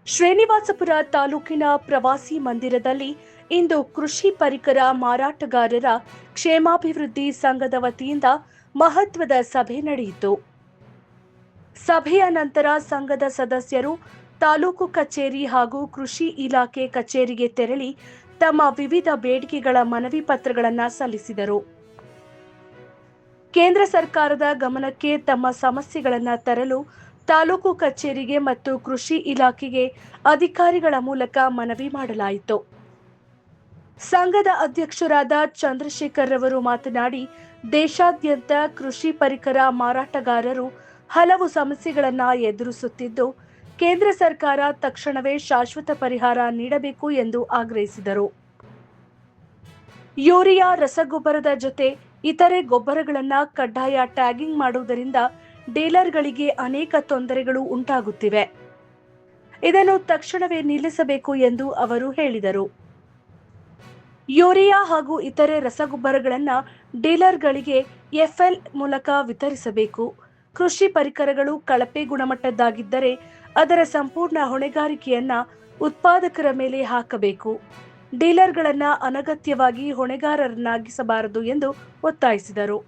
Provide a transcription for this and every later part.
ಶ್ರೀನಿವಾಸಪುರ ತಾಲೂಕಿನ ಪ್ರವಾಸಿ ಮಂದಿರದಲ್ಲಿ ಇಂದು ಕೃಷಿ ಪರಿಕರ ಮಾರಾಟಗಾರರ ಕ್ಷೇಮಾಭಿವೃದ್ಧಿ ಸಂಘದ ವತಿಯಿಂದ ಮಹತ್ವದ ಸಭೆ ನಡೆಯಿತು. ಸಭೆಯ ನಂತರ ಸಂಘದ ಸದಸ್ಯರು ತಾಲೂಕು ಕಚೇರಿ ಹಾಗೂ ಕೃಷಿ ಇಲಾಖೆ ಕಚೇರಿಗೆ ತೆರಳಿ ತಮ್ಮ ವಿವಿಧ ಬೇಡಿಕೆಗಳ ಮನವಿ ಪತ್ರಗಳನ್ನು ಸಲ್ಲಿಸಿದರು. ಕೇಂದ್ರ ಸರ್ಕಾರದ ಗಮನಕ್ಕೆ ತಮ್ಮ ಸಮಸ್ಯೆಗಳನ್ನು ತರಲು ತಾಲೂಕು ಕಚೇರಿಗೆ ಮತ್ತು ಕೃಷಿ ಇಲಾಖೆಗೆ ಅಧಿಕಾರಿಗಳ ಮೂಲಕ ಮನವಿ ಮಾಡಲಾಯಿತು. ಸಂಘದ ಅಧ್ಯಕ್ಷರಾದ ಚಂದ್ರಶೇಖರ್ ರವರು ಮಾತನಾಡಿ, ದೇಶಾದ್ಯಂತ ಕೃಷಿ ಪರಿಕರ ಮಾರಾಟಗಾರರು ಹಲವು ಸಮಸ್ಯೆಗಳನ್ನು ಎದುರಿಸುತ್ತಿದ್ದು, ಕೇಂದ್ರ ಸರ್ಕಾರ ತಕ್ಷಣವೇ ಶಾಶ್ವತ ಪರಿಹಾರ ನೀಡಬೇಕು ಎಂದು ಆಗ್ರಹಿಸಿದರು. ಯೂರಿಯಾ ರಸಗೊಬ್ಬರದ ಜೊತೆ ಇತರೆ ಗೊಬ್ಬರಗಳನ್ನು ಕಡ್ಡಾಯ ಟ್ಯಾಗಿಂಗ್ ಮಾಡುವುದರಿಂದ ಡೀಲರ್ಗಳಿಗೆ ಅನೇಕ ತೊಂದರೆಗಳು ಉಂಟಾಗುತ್ತಿವೆ. ಇದನ್ನು ತಕ್ಷಣವೇ ನಿಲ್ಲಿಸಬೇಕು ಎಂದು ಅವರು ಹೇಳಿದರು. ಯೂರಿಯಾ ಹಾಗೂ ಇತರೆ ರಸಗೊಬ್ಬರಗಳನ್ನು ಡೀಲರ್ಗಳಿಗೆ ಎಫ್ಎಲ್ ಮೂಲಕ ವಿತರಿಸಬೇಕು. ಕೃಷಿ ಪರಿಕರಗಳು ಕಳಪೆ ಗುಣಮಟ್ಟದ್ದಾಗಿದ್ದರೆ ಅದರ ಸಂಪೂರ್ಣ ಹೊಣೆಗಾರಿಕೆಯನ್ನ ಉತ್ಪಾದಕರ ಮೇಲೆ ಹಾಕಬೇಕು. ಡೀಲರ್ಗಳನ್ನು ಅನಗತ್ಯವಾಗಿ ಹೊಣೆಗಾರರನ್ನಾಗಿಸಬಾರದು ಎಂದು ಒತ್ತಾಯಿಸಿದರು.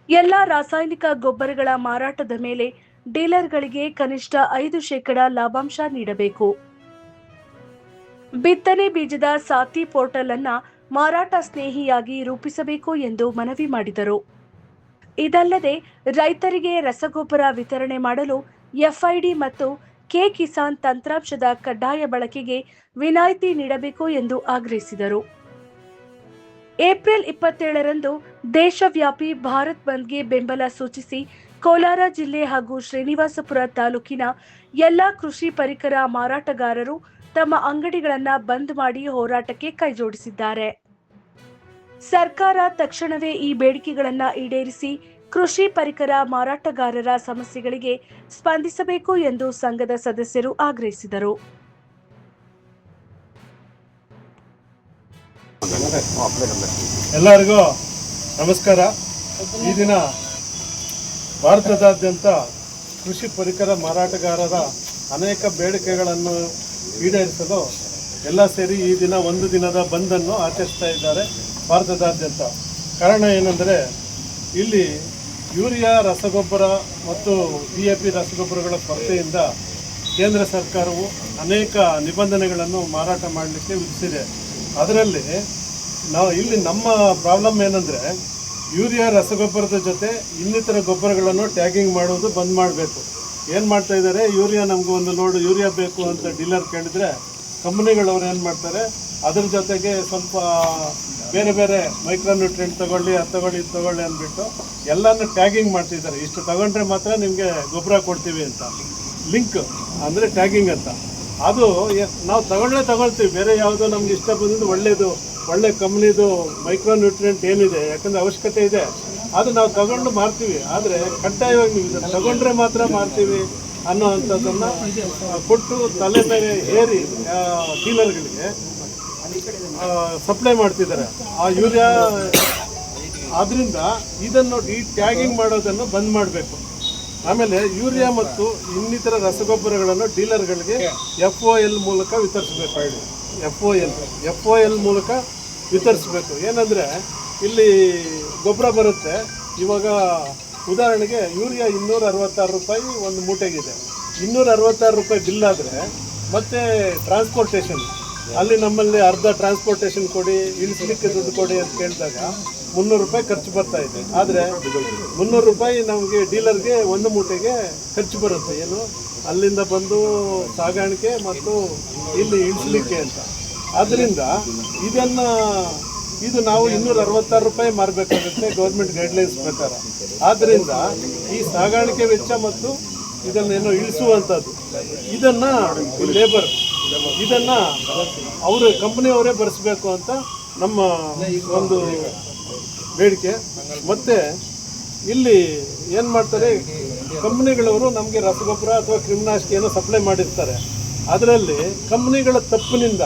ಎಲ್ಲ ರಾಸಾಯನಿಕ ಗೊಬ್ಬರಗಳ ಮಾರಾಟದ ಮೇಲೆ ಡೀಲರ್ಗಳಿಗೆ ಕನಿಷ್ಠ 5% ಲಾಭಾಂಶ ನೀಡಬೇಕು. ಬಿತ್ತನೆ ಬೀಜದ ಸಾತಿ ಪೋರ್ಟಲ್ ಅನ್ನು ಮಾರಾಟ ಸ್ನೇಹಿಯಾಗಿ ರೂಪಿಸಬೇಕು ಎಂದು ಮನವಿ ಮಾಡಿದರು. ಇದಲ್ಲದೆ ರೈತರಿಗೆ ರಸಗೊಬ್ಬರ ವಿತರಣೆ ಮಾಡಲು ಎಫ್ಐಡಿ ಮತ್ತು ಕೆ ಕಿಸಾನ್ ತಂತ್ರಾಂಶದ ಕಡ್ಡಾಯ ಬಳಕೆಗೆ ವಿನಾಯಿತಿ ನೀಡಬೇಕು ಎಂದು ಆಗ್ರಹಿಸಿದರು. ಏಪ್ರಿಲ್ 27ರಂದು ದೇಶವ್ಯಾಪಿ ಭಾರತ್ ಬಂದ್ಗೆ ಬೆಂಬಲ ಸೂಚಿಸಿ ಕೋಲಾರ ಜಿಲ್ಲೆ ಹಾಗೂ ಶ್ರೀನಿವಾಸಪುರ ತಾಲೂಕಿನ ಎಲ್ಲ ಕೃಷಿ ಪರಿಕರ ಮಾರಾಟಗಾರರು ತಮ್ಮ ಅಂಗಡಿಗಳನ್ನು ಬಂದ್ ಮಾಡಿ ಹೋರಾಟಕ್ಕೆ ಕೈಜೋಡಿಸಿದ್ದಾರೆ. ಸರ್ಕಾರ ತಕ್ಷಣವೇ ಈ ಬೇಡಿಕೆಗಳನ್ನು ಈಡೇರಿಸಿ ಕೃಷಿ ಪರಿಕರ ಮಾರಾಟಗಾರರ ಸಮಸ್ಯೆಗಳಿಗೆ ಸ್ಪಂದಿಸಬೇಕು ಎಂದು ಸಂಘದ ಸದಸ್ಯರು ಆಗ್ರಹಿಸಿದರು. ಎಲ್ಲರಿಗೂ ನಮಸ್ಕಾರ. ಈ ದಿನ ಭಾರತದಾದ್ಯಂತ ಕೃಷಿ ಪರಿಕರ ಮಾರಾಟಗಾರರ ಅನೇಕ ಬೇಡಿಕೆಗಳನ್ನು ಈಡೇರಿಸಲು ಎಲ್ಲ ಸೇರಿ ಈ ದಿನ ಒಂದು ದಿನದ ಬಂದನ್ನು ಆಚರಿಸ್ತಾ ಇದ್ದಾರೆ ಭಾರತದಾದ್ಯಂತ. ಕಾರಣ ಏನೆಂದರೆ, ಇಲ್ಲಿ ಯೂರಿಯಾ ರಸಗೊಬ್ಬರ ಮತ್ತು DAP ರಸಗೊಬ್ಬರಗಳ ಕೊರತೆಯಿಂದ ಕೇಂದ್ರ ಸರ್ಕಾರವು ಅನೇಕ ನಿಬಂಧನೆಗಳನ್ನು ಮಾರಾಟ ಮಾಡಲಿಕ್ಕೆ ವಿಧಿಸಿದೆ. ಅದರಲ್ಲಿ ಇಲ್ಲಿ ನಮ್ಮ ಪ್ರಾಬ್ಲಮ್ ಏನಂದರೆ, ಯೂರಿಯಾ ರಸಗೊಬ್ಬರದ ಜೊತೆ ಇನ್ನಿತರ ಗೊಬ್ಬರಗಳನ್ನು ಟ್ಯಾಗಿಂಗ್ ಮಾಡೋದು ಬಂದ್ ಮಾಡಬೇಕು. ಏನು ಮಾಡ್ತಾ ಇದ್ದಾರೆ, ಯೂರಿಯಾ ನಮಗೂ ಒಂದು ಲೋಡ್ ಯೂರಿಯಾ ಬೇಕು ಅಂತ ಡೀಲರ್ ಕೇಳಿದರೆ ಕಂಪ್ನಿಗಳವ್ರು ಏನು ಮಾಡ್ತಾರೆ, ಅದ್ರ ಜೊತೆಗೆ ಸ್ವಲ್ಪ ಬೇರೆ ಬೇರೆ ಮೈಕ್ರೋನ್ಯೂಟ್ರಿಯೆಂಟ್ ತಗೊಳ್ಳಿ, ಅದು ತಗೊಳ್ಳಿ, ಇದು ತಗೊಳ್ಳಿ ಅಂದ್ಬಿಟ್ಟು ಎಲ್ಲನೂ ಟ್ಯಾಗಿಂಗ್ ಮಾಡ್ತಿದ್ದಾರೆ. ಇಷ್ಟು ತಗೊಂಡ್ರೆ ಮಾತ್ರ ನಿಮಗೆ ಗೊಬ್ಬರ ಕೊಡ್ತೀವಿ ಅಂತ ಲಿಂಕ್ ಅಂದರೆ ಟ್ಯಾಗಿಂಗ್ ಅಂತ. ಅದು ನಾವು ತಗೊಳ್ತೀವಿ, ಬೇರೆ ಯಾವುದೋ ನಮ್ಗೆ ಇಷ್ಟ ಬಂದಿದ್ದು ಒಳ್ಳೆ ಕಂಪ್ನಿದು ಮೈಕ್ರೋನ್ಯೂಟ್ರಿಯೆಂಟ್ ಏನಿದೆ, ಯಾಕಂದರೆ ಅವಶ್ಯಕತೆ ಇದೆ, ಅದು ನಾವು ತಗೊಂಡು ಮಾರ್ತೀವಿ. ಆದರೆ ಕಡ್ಡಾಯವಾಗಿ ನೀವು ತಗೊಂಡ್ರೆ ಮಾತ್ರ ಮಾರ್ತೀವಿ ಅನ್ನೋ ಅಂಥದ್ದನ್ನು ಕೊಟ್ಟು ತಲೆ ಮೇಲೆ ಏರಿ ಡೀಲರ್ಗಳಿಗೆ ಸಪ್ಲೈ ಮಾಡ್ತಿದ್ದಾರೆ ಆ ಯೂರಿಯಾ. ಆದ್ದರಿಂದ ಇದನ್ನು ಈ ಟ್ಯಾಗಿಂಗ್ ಮಾಡೋದನ್ನು ಬಂದ್ ಮಾಡಬೇಕು. ಆಮೇಲೆ ಯೂರಿಯಾ ಮತ್ತು ಇನ್ನಿತರ ರಸಗೊಬ್ಬರಗಳನ್ನು ಡೀಲರ್ಗಳಿಗೆ FOL ಮೂಲಕ ವಿತರಿಸಬೇಕು. FOL ಮೂಲಕ ವಿತರಿಸಬೇಕು. ಏನಂದರೆ, ಇಲ್ಲಿ ಗೊಬ್ಬರ ಬರುತ್ತೆ. ಇವಾಗ ಉದಾಹರಣೆಗೆ ಯೂರಿಯಾ 266 ರೂಪಾಯಿ ಒಂದು ಮೂಟೆಗಿದೆ. 266 ರೂಪಾಯಿ ಬಿಲ್ ಆದರೆ ಮತ್ತೆ ಟ್ರಾನ್ಸ್ಪೋರ್ಟೇಷನ್, ಅಲ್ಲಿ ನಮ್ಮಲ್ಲಿ ಅರ್ಧ ಟ್ರಾನ್ಸ್ಪೋರ್ಟೇಷನ್ ಕೊಡಿ, ಇಳಿಸ್ಲಿಕ್ಕೆ ದುಡ್ಡು ಕೊಡಿ ಅಂತ ಕೇಳಿದಾಗ 300 ರೂಪಾಯಿ ಖರ್ಚು ಬರ್ತಾ ಇದೆ. ಆದರೆ 300 ರೂಪಾಯಿ ನಮಗೆ ಡೀಲರ್ಗೆ ಒಂದು ಮೂಟೆಗೆ ಖರ್ಚು ಬರುತ್ತೆ. ಏನು, ಅಲ್ಲಿಂದ ಬಂದು ಸಾಗಾಣಿಕೆ ಮತ್ತು ಇಲ್ಲಿ ಇಳಿಸ್ಲಿಕ್ಕೆ ಅಂತ. ಆದ್ದರಿಂದ ಇದು ನಾವು 266 ರೂಪಾಯಿ ಮಾರಬೇಕಾಗುತ್ತೆ ಗೌರ್ಮೆಂಟ್ ಗೈಡ್ಲೈನ್ಸ್ ಪ್ರಕಾರ. ಆದ್ದರಿಂದ ಈ ಸಾಗಾಣಿಕೆ ವೆಚ್ಚ ಮತ್ತು ಇದನ್ನೇನೋ ಇಳಿಸುವಂಥದ್ದು, ಇದನ್ನು ಲೇಬರ್ ಇದನ್ನು ಅವರು ಕಂಪ್ನಿಯವರೇ ಭರಿಸಬೇಕು ಅಂತ ನಮ್ಮ ಒಂದು ಬೇಡಿಕೆ. ಮತ್ತು ಇಲ್ಲಿ ಏನು ಮಾಡ್ತಾರೆ, ಕಂಪ್ನಿಗಳವರು ನಮಗೆ ರಸಗೊಬ್ಬರ ಅಥವಾ ಕ್ರಿಮಿನಾಶಕ ಏನೋ ಸಪ್ಲೈ ಮಾಡಿರ್ತಾರೆ. ಅದರಲ್ಲಿ ಕಂಪ್ನಿಗಳ ತಪ್ಪಿನಿಂದ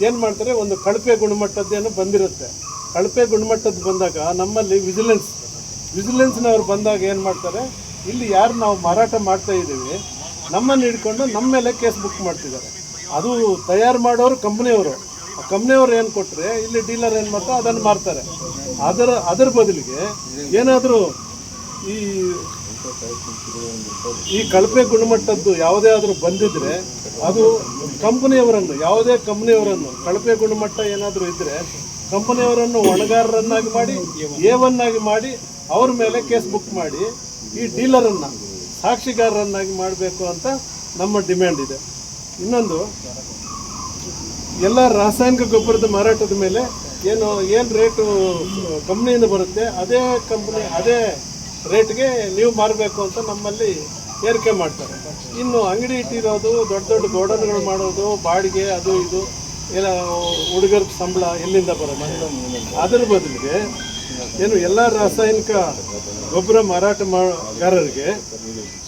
ಏನು ಮಾಡ್ತಾರೆ, ಒಂದು ಕಳಪೆ ಗುಣಮಟ್ಟದ್ದೇನೋ ಬಂದಿರುತ್ತೆ. ಕಳಪೆ ಗುಣಮಟ್ಟದ್ದು ಬಂದಾಗ ನಮ್ಮಲ್ಲಿ ವಿಜಿಲೆನ್ಸ್ನವ್ರು ಬಂದಾಗ ಏನು ಮಾಡ್ತಾರೆ, ಇಲ್ಲಿ ಯಾರು ನಾವು ಮಾರಾಟ ಮಾಡ್ತಾ ಇದ್ದೀವಿ, ನಮ್ಮನ್ನು ಹಿಡ್ಕೊಂಡು ನಮ್ಮ ಮೇಲೆ ಕೇಸ್ ಬುಕ್ ಮಾಡ್ತಿದ್ದಾರೆ. ಅದು ತಯಾರು ಮಾಡೋರು ಕಂಪ್ನಿಯವರು. ಆ ಕಂಪ್ನಿಯವ್ರು ಏನು ಕೊಟ್ಟರೆ ಇಲ್ಲಿ ಡೀಲರ್ ಏನು ಮಾಡ್ತಾರೆ ಅದನ್ನು ಮಾರ್ತಾರೆ. ಅದರ ಬದಲಿಗೆ ಏನಾದರೂ ಈ ಕಳಪೆ ಗುಣಮಟ್ಟದ್ದು ಯಾವುದೇ ಆದರೂ ಬಂದಿದ್ರೆ ಅದು ಕಂಪನಿಯವರನ್ನು, ಯಾವುದೇ ಕಂಪನಿಯವರನ್ನು ಕಳಪೆ ಗುಣಮಟ್ಟ ಏನಾದರೂ ಇದ್ದರೆ ಕಂಪನಿಯವರನ್ನು ಹೊಣೆಗಾರರನ್ನಾಗಿ ಮಾಡಿ A1 ಆಗಿ ಮಾಡಿ ಅವ್ರ ಮೇಲೆ ಕೇಸ್ ಬುಕ್ ಮಾಡಿ ಈ ಡೀಲರನ್ನು ಸಾಕ್ಷಿಗಾರರನ್ನಾಗಿ ಮಾಡಬೇಕು ಅಂತ ನಮ್ಮ ಡಿಮ್ಯಾಂಡ್ ಇದೆ. ಇನ್ನೊಂದು, ಎಲ್ಲ ರಾಸಾಯನಿಕ ಗೊಬ್ಬರದ ಮಾರಾಟದ ಮೇಲೆ ಏನು ರೇಟು ಕಂಪ್ನಿಯಿಂದ ಬರುತ್ತೆ ಅದೇ ರೇಟ್ಗೆ ನೀವು ಮಾರಬೇಕು ಅಂತ ನಮ್ಮಲ್ಲಿ ಏರಿಕೆ ಮಾಡ್ತಾರೆ. ಇನ್ನು ಅಂಗಡಿ ಇಟ್ಟಿರೋದು, ದೊಡ್ಡ ದೊಡ್ಡ ಗೋಡನ್ಗಳು ಮಾಡೋದು, ಬಾಡಿಗೆ ಅದು ಇದು ಎಲ್ಲ ಹುಡುಗರ ಸಂಬಳ ಎಲ್ಲಿಂದ ಬರುತ್ತೆ? ಅದರ ಬದಲಿಗೆ ಎಲ್ಲ ರಾಸಾಯನಿಕ ಗೊಬ್ಬರ ಮಾರಾಟಗಾರರಿಗೆ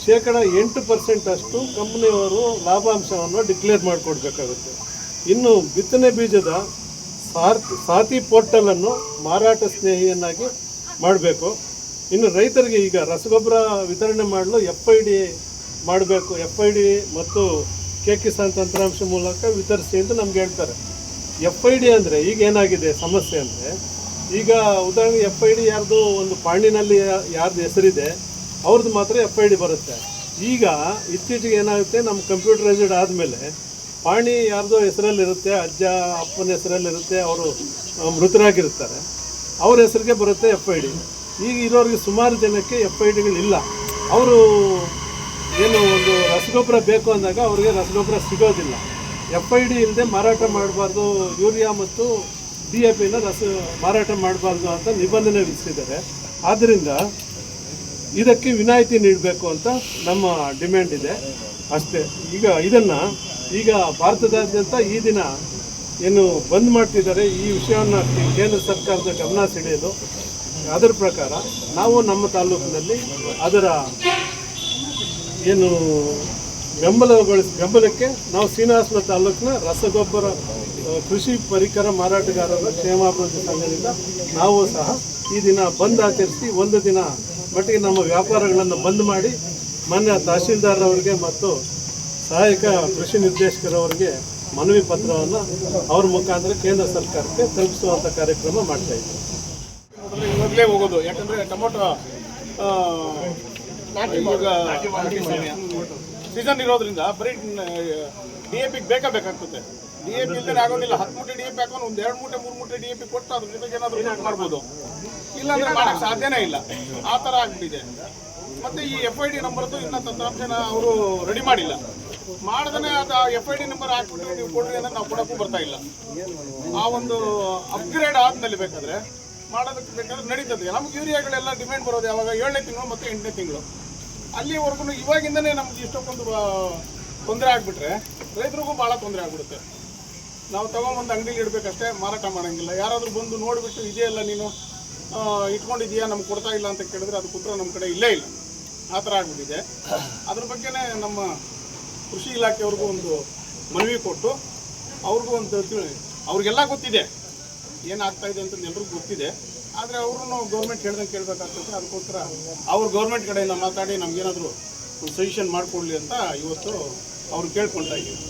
8% ಅಷ್ಟು ಕಂಪ್ನಿಯವರು ಲಾಭಾಂಶವನ್ನು ಡಿಕ್ಲೇರ್ ಮಾಡಿಕೊಡ್ಬೇಕಾಗುತ್ತೆ. ಇನ್ನು ಬಿತ್ತನೆ ಬೀಜದ ಸಾತಿ ಪೋರ್ಟಲನ್ನು ಮಾರಾಟ ಸ್ನೇಹಿಯನ್ನಾಗಿ ಮಾಡಬೇಕು. ಇನ್ನು ರೈತರಿಗೆ ಈಗ ರಸಗೊಬ್ಬರ ವಿತರಣೆ ಮಾಡಲು FID ಮಾಡಬೇಕು. FID ಮತ್ತು ಕಿಸಾನ್ ತಂತ್ರಾಂಶ ಮೂಲಕ ವಿತರಿಸಿ ಅಂತ ನಮ್ಗೆ ಹೇಳ್ತಾರೆ. FID ಅಂದರೆ ಈಗ ಏನಾಗಿದೆ ಸಮಸ್ಯೆ ಅಂದರೆ, ಈಗ ಉದಾಹರಣೆಗೆ FID ಯಾರ್ದು ಒಂದು ಪಾಣಿನಲ್ಲಿ ಯಾರ್ದು ಹೆಸರಿದೆ ಅವ್ರದ್ದು ಮಾತ್ರ FID ಬರುತ್ತೆ. ಈಗ ಇತ್ತೀಚೆಗೆ ಏನಾಗುತ್ತೆ, ನಮ್ಮ ಕಂಪ್ಯೂಟರೈಸ್ಡ್ ಆದಮೇಲೆ ಪಾಣಿ ಯಾರ್ದೋ ಹೆಸರಲ್ಲಿರುತ್ತೆ, ಅಜ್ಜ ಅಪ್ಪನ ಹೆಸರಲ್ಲಿರುತ್ತೆ, ಅವರು ಮೃತರಾಗಿರ್ತಾರೆ, ಅವ್ರ ಹೆಸರಿಗೆ ಬರುತ್ತೆ FID. ಈಗ ಇರೋರಿಗೆ ಸುಮಾರು ಜನಕ್ಕೆ FIDಗಳಿಲ್ಲ. ಅವರು ಒಂದು ರಸಗೊಬ್ಬರ ಬೇಕು ಅಂದಾಗ ಅವ್ರಿಗೆ ರಸಗೊಬ್ಬರ ಸಿಗೋದಿಲ್ಲ. FID ಇಲ್ಲದೆ ಮಾರಾಟ ಮಾಡಬಾರ್ದು, ಯೂರಿಯಾ ಮತ್ತು DAPನ ಮಾರಾಟ ಮಾಡಬಾರ್ದು ಅಂತ ನಿಬಂಧನೆ ವಿಧಿಸಿದ್ದಾರೆ. ಆದ್ದರಿಂದ ಇದಕ್ಕೆ ವಿನಾಯಿತಿ ನೀಡಬೇಕು ಅಂತ ನಮ್ಮ ಡಿಮ್ಯಾಂಡ್ ಇದೆ ಅಷ್ಟೇ. ಈಗ ಭಾರತದಾದ್ಯಂತ ಈ ದಿನ ಏನು ಬಂದ್ ಮಾಡ್ತಿದ್ದಾರೆ, ಈ ವಿಷಯವನ್ನು ಕೇಂದ್ರ ಸರ್ಕಾರದ ಗಮನ ಸೆಳೆಯಲು. ಅದರ ಪ್ರಕಾರ ನಾವು ನಮ್ಮ ತಾಲೂಕಿನಲ್ಲಿ ಅದರ ಬೆಂಬಲಕ್ಕೆ ನಾವು ಶ್ರೀನಿವಾಸಪುರ ತಾಲೂಕಿನ ರಸಗೊಬ್ಬರ ಕೃಷಿ ಪರಿಕರ ಮಾರಾಟಗಾರರ ಕ್ಷೇಮಾಭಿವೃದ್ಧಿ ಸಂಘದಿಂದ ನಾವು ಸಹ ಈ ದಿನ ಬಂದ್ ಆಚರಿಸಿ ಒಂದು ದಿನ ಮಟ್ಟಿಗೆ ನಮ್ಮ ವ್ಯಾಪಾರಗಳನ್ನು ಬಂದ್ ಮಾಡಿ ಮಾನ್ಯ ತಹಶೀಲ್ದಾರರವರಿಗೆ ಮತ್ತು ಸಹಾಯಕ ಕೃಷಿ ನಿರ್ದೇಶಕರವರಿಗೆ ಮನವಿ ಪತ್ರವನ್ನು ಅವ್ರ ಮುಖಾಂತರ ಕೇಂದ್ರ ಸರ್ಕಾರಕ್ಕೆ ತಲುಪಿಸುವಂಥ ಕಾರ್ಯಕ್ರಮ ಮಾಡ್ತಾ ಇದ್ದೀವಿ. ಇವಾಗಲೇ ಹೋಗೋದು, ಯಾಕಂದರೆ ಟೊಮೊಟೊ ಇವಾಗ ಸೀಸನ್ ಇರೋದ್ರಿಂದ ಬರೀ DAPಗೆ ಬೇಕಾಗ್ತದೆ. DAP ಇಲ್ಲದೆ ಆಗೋದಿಲ್ಲ. 10 ಮೂಟೆ DAP ಹಾಕೊಂಡು ಒಂದು 2 ಮೂಟೆ 3 ಮೂಟೆ DAP ಕೊಟ್ಟು ಅದ್ರ ಜೊತೆಗೆ ಏನಾದರೂ ಮಾಡ್ಬೋದು. ಇಲ್ಲಾಂದ್ರೆ ಮಾಡೋಕ್ಕೆ ಸಾಧ್ಯನೇ ಇಲ್ಲ. ಆ ಥರ ಆಗ್ಬಿಟ್ಟಿದೆ. ಮತ್ತು ಈ FID ನಂಬರ್ದು ಇನ್ನೂ ತಂತ್ರಾಂಶನ ಅವರು ರೆಡಿ ಮಾಡಿಲ್ಲ. ಮಾಡ್ದೇ ಅದು FID ನಂಬರ್ ಹಾಕ್ಬಿಟ್ಟು ನೀವು ಕೊಡ್ರಿ ಅಂದರೆ ನಾವು ಕೊಡೋಕ್ಕೂ ಬರ್ತಾ ಇಲ್ಲ. ಆ ಒಂದು ಅಪ್ಗ್ರೇಡ್ ಆದಮೇಲೆ ಬೇಕಾದರೆ ಮಾಡೋದಕ್ಕೆ ಬೇಕಾದ್ರೆ ನಡೀತದೆ. ನಮ್ಗೆ ಯೂರಿಯಾಗಳೆಲ್ಲ ಡಿಮ್ಯಾಂಡ್ ಬರೋದು ಯಾವಾಗ 7ನೇ ತಿಂಗಳು ಮತ್ತು 8ನೇ ತಿಂಗಳು. ಅಲ್ಲಿವರೆಗೂ ಇವಾಗಿಂದನೇ ನಮ್ಗೆ ಇಷ್ಟೊಂದು ತೊಂದರೆ ಆಗಿಬಿಟ್ರೆ ರೈತರಿಗೂ ಭಾಳ ತೊಂದರೆ ಆಗಿಬಿಡುತ್ತೆ. ನಾವು ತೊಗೊಂಬಂದು ಅಂಗಡಿಲಿ ಇಡಬೇಕಷ್ಟೇ, ಮಾರಾಟ ಮಾಡೋಂಗಿಲ್ಲ. ಯಾರಾದರೂ ಬಂದು ನೋಡಿಬಿಟ್ಟು ಇದೆಯಲ್ಲ ನೀನು ಇಟ್ಕೊಂಡಿದ್ದೀಯಾ ನಮ್ಗೆ ಕೊಡ್ತಾ ಇಲ್ಲ ಅಂತ ಕೇಳಿದ್ರೆ ಅದು ಕುತ್ರ ನಮ್ಮ ಕಡೆ ಇಲ್ಲೇ ಇಲ್ಲ. ಆ ಥರ ಆಗಿಬಿಟ್ಟಿದೆ. ಅದ್ರ ಬಗ್ಗೆನೇ ನಮ್ಮ ಕೃಷಿ ಇಲಾಖೆಯವ್ರಿಗೂ ಒಂದು ಮನವಿ ಕೊಟ್ಟು ಅವ್ರಿಗೂ ಒಂದು ಅವ್ರಿಗೆಲ್ಲ ಗೊತ್ತಿದೆ ಏನಾಗ್ತಾ ಇದೆ ಅಂತ ಎಲ್ರಿಗೂ ಗೊತ್ತಿದೆ. ಆದರೆ ಅವರು ಗೌರ್ಮೆಂಟ್ ಹೇಳ್ದಂಗೆ ಕೇಳಬೇಕಾಗ್ತದೆ. ಅದಕ್ಕೋಸ್ಕರ ಅವ್ರು ಗೌರ್ಮೆಂಟ್ ಕಡೆಯಿಂದ ಮಾತಾಡಿ ನಮಗೇನಾದರೂ ಒಂದು ಸಜೆಷನ್ ಮಾಡಿಕೊಡ್ಲಿ ಅಂತ ಇವತ್ತು ಅವ್ರು ಕೇಳ್ಕೊಳ್ತಾ ಇದ್ದೀವಿ.